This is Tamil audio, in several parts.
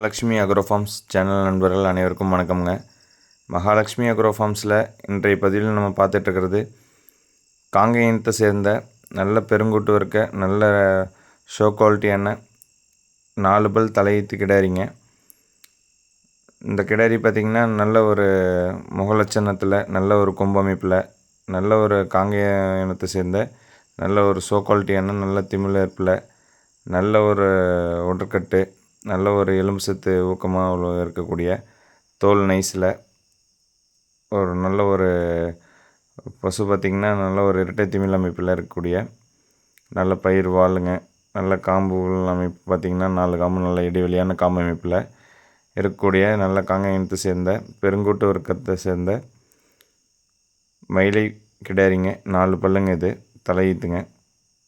லக்ஷ்மி அக்ரோ ஃபார்ம்ஸ் சேனல் நண்பர்கள் அனைவருக்கும் வணக்கம்ங்க. மகாலட்சுமி அக்ரோ ஃபார்ம்ஸில் இன்றைய பதிவில் நம்ம பார்த்துட்ருக்கிறது காங்கேயத்தை சேர்ந்த நல்ல பெருங்கூட்டு இருக்க நல்ல ஷோ குவாலிட்டியான 4 பல் தலையீத்து கிடாரிங்க. இந்த கிடாரி பார்த்திங்கன்னா நல்ல ஒரு முகலட்சணத்தில், நல்ல ஒரு கொம்பு அமைப்பில், நல்ல ஒரு காங்கேய இனத்தை சேர்ந்த நல்ல ஒரு ஷோ குவாலிட்டியான நல்ல திமிழப்பில், நல்ல ஒரு ஒன்றக்கட்டு, நல்ல ஒரு எலும்பு சத்து ஊக்கமாக இருக்கக்கூடிய தோல் நைஸில் ஒரு நல்ல ஒரு பசு பார்த்திங்கன்னா நல்ல ஒரு இரட்டை திமிழ் அமைப்பில் இருக்கக்கூடிய நல்ல பயிர் வாளுங்க, நல்ல காம்பு அமைப்பு பார்த்திங்கன்னா 4 காம்பு நல்ல இடைவெளியான காம்பு அமைப்பில் இருக்கக்கூடிய நல்ல காங்கேயத்தை சேர்ந்த பெருங்கூட்டு வர்க்கத்தை சேர்ந்த மயிலை கிடாரிங்க. 4 பல்லுங்க. இது தலையீத்துங்க.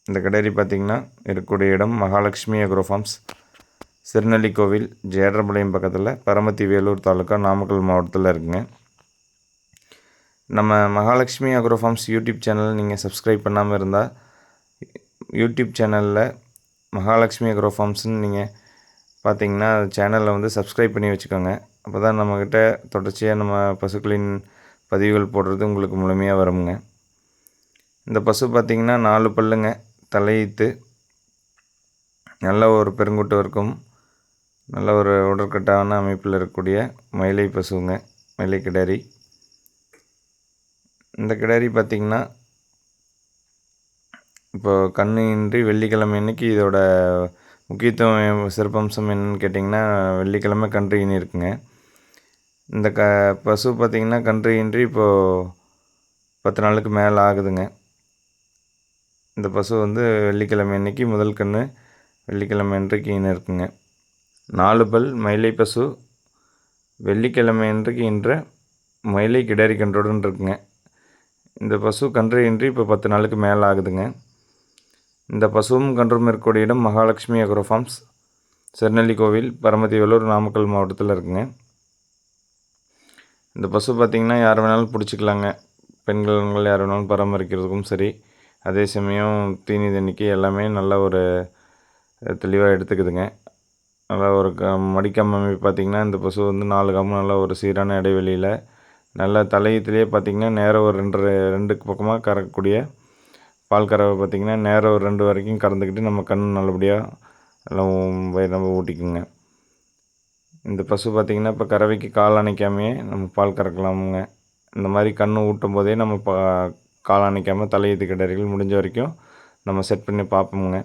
இந்த கிடாரி பார்த்திங்கன்னா இருக்கக்கூடிய இடம் மகாலட்சுமி அக்ரோ ஃபார்ம்ஸ், சிறுநெல்லிக்கோவில், ஜேடர்பாளையம் பக்கத்தில், பரமத்தி வேலூர் தாலுக்கா, நாமக்கல் மாவட்டத்தில் இருக்குங்க. நம்ம Mahalakshmi agro farms YouTube channel நீங்கள் சப்ஸ்கிரைப் பண்ணாமல் இருந்தால் யூடியூப் சேனலில் மகாலட்சுமி அக்ரோ ஃபார்ம்ஸ்னு நீங்கள் பார்த்தீங்கன்னா சேனலில் வந்து சப்ஸ்கிரைப் பண்ணி வச்சுக்கோங்க. அப்போ தான் நம்மக்கிட்ட தொடர்ச்சியாக நம்ம பசுக்களின் பதிவுகள் போடுறது உங்களுக்கு முழுமையாக வருங்க. இந்த பசு பார்த்திங்கன்னா 4 பல்லுங்க, தலையீத்து, நல்ல ஒரு பெருங்கூட்டு வர்க்கம், நல்ல ஒரு உடற்கட்டான அமைப்பில் இருக்கக்கூடிய மயிலை பசுங்க, மயிலை கிடாரி. இந்த கிடாரி பார்த்திங்கன்னா இப்போ கண்ணின்றி வெள்ளிக்கிழமை அன்றைக்கி இதோட முக்கியத்துவம் சிறப்பம்சம் என்னென்னு கேட்டிங்கன்னா வெள்ளிக்கிழமை கன்று ஈனி இருக்குங்க. இந்த பசு பார்த்திங்கன்னா கன்று ஈன்றி இப்போது 10 நாளுக்கு மேலே ஆகுதுங்க. இந்த பசு வந்து வெள்ளிக்கிழமை அன்றைக்கி முதல் கன்று வெள்ளிக்கிழமை அன்றைக்கு ஈன இருக்குங்க. 4 பல் மயிலை பசு வெள்ளிக்கிழமை அன்றைக்கு ஈன்ற மயிலை கிடாரி கன்றுடன் இருக்குங்க. இந்த பசு கன்று ஈன்றி இப்போ 10 நாளுக்கு மேலே ஆகுதுங்க. இந்த பசுவும் கன்றும் இருக்கக்கூடிய இடம் மகாலட்சுமி அக்ரோ ஃபார்ம்ஸ், சிறுநெல்லிக்கோவில், பரமத்தி வேலூர், நாமக்கல் மாவட்டத்தில் இருக்குங்க. இந்த பசு பார்த்திங்கன்னா யார் வேணாலும் பிடிச்சிக்கலாங்க. பெண்கள் யார் வேணாலும் பராமரிக்கிறதுக்கும் சரி, அதே சமயம் தீனி தண்ணிக்கு எல்லாமே நல்ல ஒரு தெளிவாக எடுத்துக்குதுங்க. நல்லா ஒரு மடிக்காம அமைப்பு பார்த்திங்கன்னா இந்த பசு வந்து 4 காம்பு நல்ல ஒரு சீரான இடைவெளியில் நல்ல தலையத்திலே பார்த்திங்கன்னா நேரம் ஒரு 2 பக்கமாக கறக்கக்கூடிய பால் கறவை பார்த்திங்கன்னா நேரம் ஒரு 2 வரைக்கும் கறந்துக்கிட்டு நம்ம கண் நல்லபடியாக நம்ம ஊட்டிக்குங்க. இந்த பசு பார்த்திங்கன்னா இப்போ கறவைக்கு கால் அணைக்காமையே நம்ம பால் கறக்கலாமுங்க. இந்த மாதிரி கண் ஊட்டும் போதே நம்ம கால் அணைக்காமல் தலையீத்து கிடாரிகள் முடிஞ்ச வரைக்கும் நம்ம செட் பண்ணி பார்ப்போமுங்க.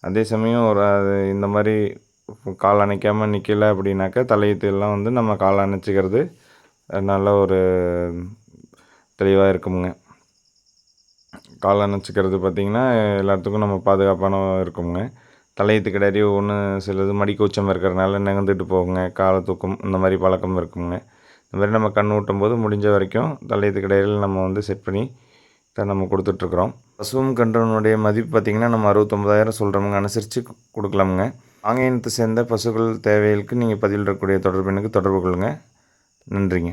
அதே சமயம் இந்த மாதிரி கால் அணைக்காமல் நிற்கலை அப்படின்னாக்கா தலையீத்துலாம் வந்து நம்ம கால் அணைச்சிக்கிறது நல்ல ஒரு தெளிவாக இருக்குமுங்க. கால் அணைச்சிக்கிறது பார்த்திங்கன்னா எல்லாத்துக்கும் நம்ம பாதுகாப்பான இருக்குங்க. தலையீத்து கிடாரி ஒன்று சிலது மடிக்கூச்சம் இருக்கிறனால நகர்ந்துட்டு போகுங்க, காலை தூக்கும், இந்த மாதிரி பழக்கம் இருக்குங்க. இந்த மாதிரி நம்ம கண் ஊட்டும் போது முடிஞ்ச வரைக்கும் தலையீத்து கிடாரிகள் நம்ம வந்து செட் பண்ணி தான் நம்ம கொடுத்துட்ருக்குறோம். பசுவும் கன்றுனுடைய மதிப்பு பார்த்திங்கன்னா நம்ம 69,000 சொல்கிறோமுங்க. அனுசரித்து கொடுக்கலாமுங்க. காங்கேயத்தை சேர்ந்த பசுக்கள் தேவைகளுக்கு நீங்கள் பதிவில் இருக்கக்கூடிய தொடர்பு எண்ணுக்கு தொடர்பு கொள்ளுங்கள். நன்றிங்க.